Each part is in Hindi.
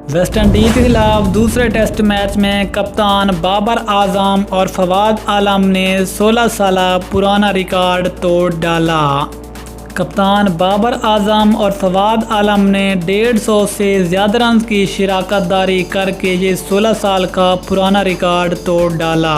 वेस्ट इंडीज के खिलाफ दूसरे टेस्ट मैच में कप्तान बाबर आजम और फवाद आलम ने 16 साल पुराना रिकॉर्ड तोड़ डाला। कप्तान बाबर आजम और फवाद आलम ने 150 से ज़्यादा रन की शिराकतदारी करके ये 16 साल का पुराना रिकॉर्ड तोड़ डाला।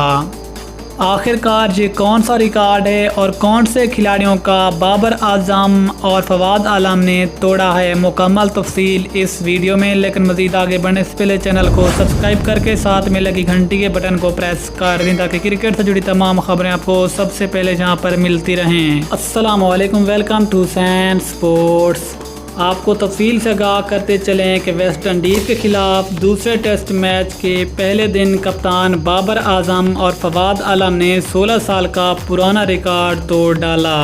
आखिरकार ये कौन सा रिकॉर्ड है और कौन से खिलाड़ियों का बाबर आजम और फवाद आलम ने तोड़ा है, मुकम्मल तफसील इस वीडियो में। लेकिन मज़ीद आगे बढ़ने से पहले चैनल को सब्सक्राइब करके साथ में लगी घंटी के बटन को प्रेस कर दें ताकि क्रिकेट से जुड़ी तमाम खबरें आपको सबसे पहले जहां पर मिलती रहें। अस्सलाम वालेकुम, वेलकम टू सैन स्पोर्ट्स। आपको तफसील से आगाह करते चलें कि वेस्ट इंडीज़ के खिलाफ दूसरे टेस्ट मैच के पहले दिन कप्तान बाबर आजम और फवाद आलम ने 16 साल का पुराना रिकॉर्ड तोड़ डाला।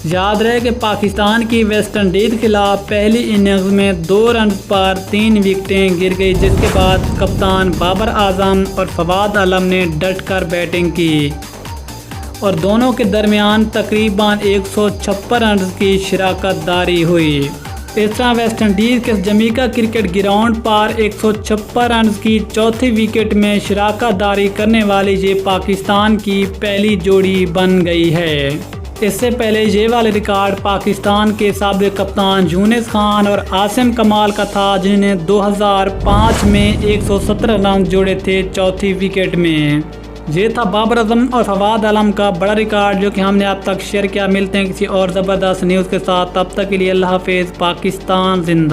याद रहे कि पाकिस्तान की वेस्ट इंडीज़ के खिलाफ पहली इनिंग्स में 2 रन पर 3 विकेटें गिर गई, जिसके बाद कप्तान बाबर आजम और फवाद आलम ने डटकर बैटिंग की और दोनों के दरमियान तकरीबन 156 रन की शिराकतदारी हुई। इस तरह वेस्ट इंडीज़ के जमैका क्रिकेट ग्राउंड पर 156 रन की चौथी विकेट में शिराकतदारी करने वाली ये पाकिस्तान की पहली जोड़ी बन गई है। इससे पहले ये वाले रिकॉर्ड पाकिस्तान के साबिक़ कप्तान यूनिस खान और आसिम कमाल का था, जिन्हें 2005 में 117 रन जोड़े थे चौथी विकेट में। ये था बाबर आजम और फवाद आलम का बड़ा रिकॉर्ड जो कि हमने आप तक शेयर किया। मिलते हैं किसी और ज़बरदस्त न्यूज़ के साथ, तब तक के लिए अल्लाह हाफिज़। पाकिस्तान जिंदा।